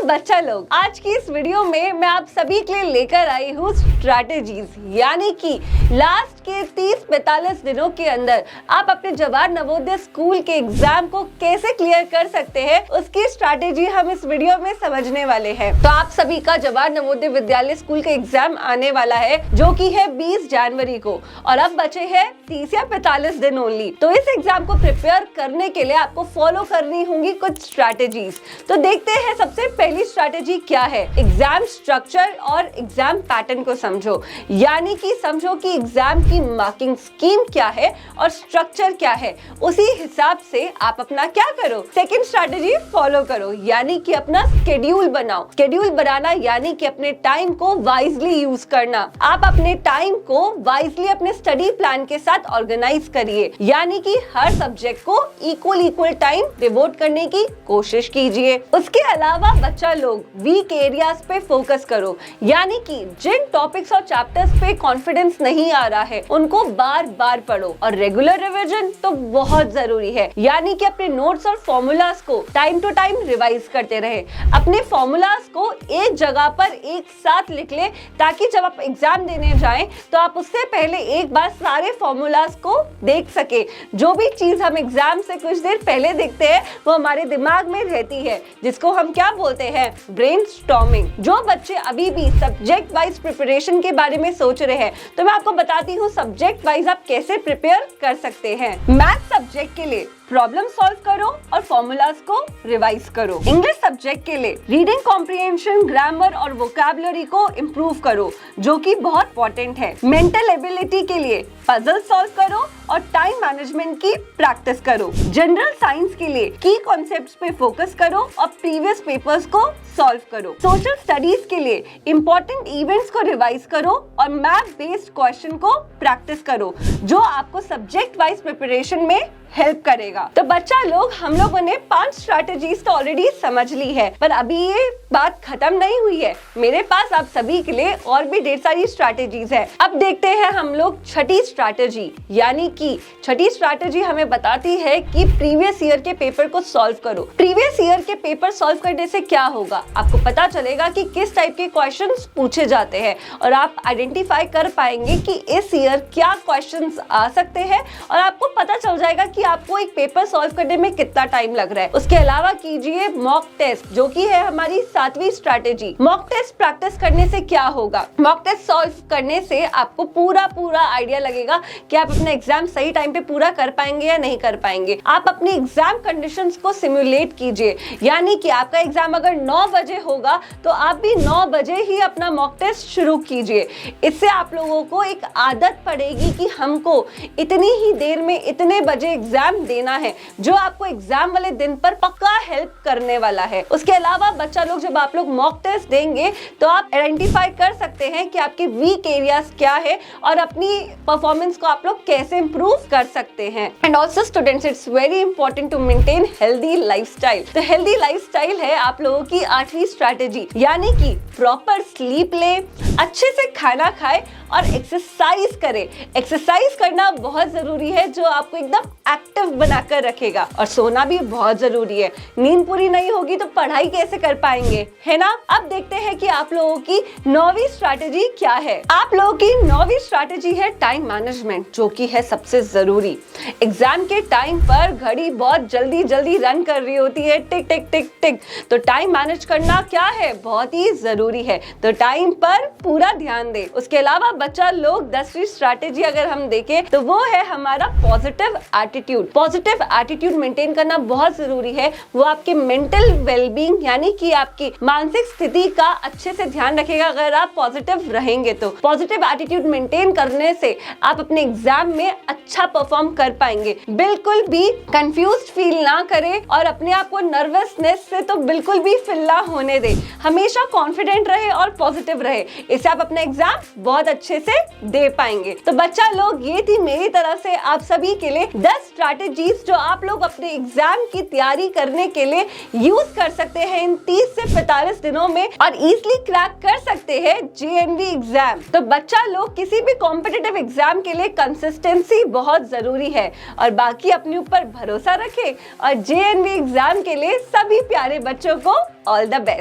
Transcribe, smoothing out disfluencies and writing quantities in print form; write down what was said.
बच्चा लोग, आज की इस वीडियो में मैं आप सभी के लिए लेकर आई हूँ स्ट्रैटेजीज, यानी कि लास्ट के 30-45 दिनों के अंदर आप अपने जवाहर नवोदय स्कूल के एग्जाम को कैसे क्लियर कर सकते हैं, उसकी स्ट्रैटेजी हम इस वीडियो में समझने वाले हैं। तो आप सभी का जवाहर नवोदय विद्यालय स्कूल का एग्जाम आने वाला है, जो कि है 20 जनवरी को, और अब बचे हैं 30 या 45 दिन ओनली। तो इस एग्जाम को प्रिपेयर करने के लिए आपको फॉलो करनी होंगी कुछ स्ट्रैटेजीज। तो देखते हैं सबसे पहली स्ट्रैटेजी क्या है। एग्जाम स्ट्रक्चर और एग्जाम पैटर्न को समझो, यानी कि समझो कि एग्जाम की मार्किंग स्कीम क्या है और स्ट्रक्चर क्या है, उसी हिसाब से आप अपना क्या करो, सेकंड स्ट्रैटेजी फॉलो करो, यानी कि अपना शेड्यूल बनाओ। शेड्यूल बनाना यानी कि अपने टाइम को वाइजली यूज करना। आप अपने टाइम को वाइजली अपने स्टडी प्लान के साथ ऑर्गेनाइज करिए, यानी कि हर सब्जेक्ट को इक्वल टाइम डिवोट करने की कोशिश कीजिए। उसके अलावा बच्चा लोग वीक एरियाज पे फोकस करो, यानी कि जिन टॉपिक्स और चैप्टर्स पे कॉन्फिडेंस नहीं आ रहा है उनको बार बार पढ़ो। और रेगुलर रिवीजन तो बहुत जरूरी है, यानी कि अपने नोट्स और फॉर्मूलाज को टाइम टू टाइम रिवाइज करते रहे। अपने फॉर्मूलाज को एक जगह पर एक साथ लिख ले, ताकि जब आप एग्जाम देने जाएं तो आप उससे पहले एक बार सारे फॉर्मूलाज को देख सके। जो भी चीज हम एग्जाम से कुछ देर पहले देखते हैं वो हमारे दिमाग में रहती है, जिसको हम क्या बोलते हैं, ब्रेनस्टॉर्मिंग। जो बच्चे अभी भी सब्जेक्ट वाइज प्रिपरेशन के बारे में सोच रहे हैं, तो मैं आपको बताती हूँ सब्जेक्ट वाइज आप कैसे प्रिपेयर कर सकते हैं। मैथ सब्जेक्ट के लिए प्रॉब्लम सॉल्व करो और फॉर्मूलाज को रिवाइज करो। इंग्लिश सब्जेक्ट के लिए रीडिंग कॉम्प्रिहेंशन, ग्रामर और वोकैबुलरी को इम्प्रूव करो, जो कि बहुत इंपॉर्टेंट है। मेंटल एबिलिटी के लिए पजल सॉल्व करो और टाइम मैनेजमेंट की प्रैक्टिस करो। जनरल साइंस के लिए की कॉन्सेप्ट्स पे फोकस करो और प्रीवियस पेपर्स को सॉल्व करो। सोशल स्टडीज के लिए इंपॉर्टेंट इवेंट्स को रिवाइज करो और मैप बेस्ड क्वेश्चन को प्रैक्टिस करो, जो आपको सब्जेक्ट वाइज प्रिपरेशन में हेल्प करेगा। तो बच्चा लोग, हम लोगों ने 5 स्ट्रैटेजीज तो ऑलरेडी समझ ली है, पर अभी ये बात खत्म नहीं हुई है। मेरे पास आप सभी के लिए और भी ढेर सारी स्ट्रैटेजीज है। अब देखते हैं हम लोग छठी स्ट्रैटेजी, यानी कि छठी स्ट्रैटेजी हमें बताती है कि प्रीवियस ईयर के पेपर को सॉल्व करो। प्रीवियस ईयर के पेपर सॉल्व करने से क्या होगा, आपको पता चलेगा कि किस टाइप के क्वेश्चंस पूछे जाते हैं, और आप आइडेंटिफाई कर पाएंगे कि इस ईयर क्या क्वेश्चंस आ सकते हैं, और आपको पता चल जाएगा कि आपको एक पेपर सॉल्व करने में कितना टाइम लग रहा है। उसके अलावा कीजिए मॉक टेस्ट, जो कि है हमारी 7वीं स्ट्रैटेजी। मॉक टेस्ट प्रैक्टिस करने से क्या होगा, मॉक टेस्ट सॉल्व करने से आपको पूरा आइडिया लगेगा कि आप अपना एग्जाम सही टाइम पे पूरा कर पाएंगे या नहीं कर पाएंगे। आप अपनी एग्जाम कंडीशंस को सिमुलेट कीजिए, यानी कि आपका एग्जाम अगर 9 बजे होगा तो आप भी 9 बजे ही अपना मॉक टेस्ट शुरू कीजिए। इससे आप लोगों को एक आदत पड़ेगी कि हमको इतनी ही देर में इतने बजे एग्जाम देना है, जो आपको एग्जाम वाले दिन पर पक्का हेल्प करने वाला है। उसके अलावा बच्चा लोग, जब आप लोग मॉक टेस्ट देंगे तो आप आइडेंटिफाई कर सकते हैं कि आपके वीक एरियाज क्या है और अपनी परफॉर्मेंस को आप लोग कैसे इंप्रूव कर सकते हैं। And also students, it's very important to maintain healthy lifestyle. तो हेल्दी लाइफस्टाइल है आप लोगों की 8वीं स्ट्रैटेजी, यानी कि प्रॉपर स्लीप ले, अच्छे से खाना खाए और एक्सरसाइज करे। एक्सरसाइज करना बहुत जरूरी है, जो आपको एकदम एक्टिव बनाकर रखेगा, और सोना भी बहुत जरूरी है। नींद पूरी नहीं होगी तो पढ़ाई कैसे कर पाएंगे, है ना। अब देखते हैं कि आप लोगों की 9वीं स्ट्रैटेजी क्या है। आप लोगों की 9वीं स्ट्रैटेजी है टाइम मैनेजमेंट, जो कि है सबसे जरूरी। एग्जाम के टाइम पर घड़ी बहुत जल्दी रन कर रही होती है, टिक टिक टिक टिक। तो टाइम मैनेज करना क्या है, बहुत ही जरूरी है। तो टाइम पर पूरा ध्यान दे। उसके अलावा बच्चा लोग 10वीं स्ट्रैटेजी अगर हम देखें तो वो है हमारा positive attitude. Positive attitude maintain करना बहुत जरूरी है। वो आपके मेंटल वेलबींग, यानी कि आपकी मानसिक स्थिति का अच्छे से ध्यान रखेगा अगर आप पॉजिटिव रहेंगे। तो पॉजिटिव एटीट्यूड मेंटेन करने से आप अपने एग्जाम में अच्छा परफॉर्म कर पाएंगे। बिल्कुल भी कंफ्यूज्ड फील ना करें और अपने आप को नर्वसनेस से तो बिल्कुल भी फिल ना होने दे। हमेशा कॉन्फिडेंट रहे और पॉजिटिव रहे, इससे आप अपना एग्जाम बहुत अच्छे से दे पाएंगे। तो बच्चा लोग, ये थी मेरी तरफ से आप सभी के लिए 10 स्ट्रैटेजीज जो आप लोग अपने एग्जाम की तैयारी करने के लिए यूज कर सकते हैं इन 30 से 45 दिनों में, और इजीली क्रैक कर सकते हैं जेएनवी एग्जाम। तो बच्चा लोग, किसी भी कॉम्पिटिटिव एग्जाम के लिए कंसिस्टेंसी बहुत जरूरी है, और बाकी अपने ऊपर भरोसा रखें, और जेएनवी एग्जाम के लिए सभी प्यारे बच्चों को ऑल द बेस्ट।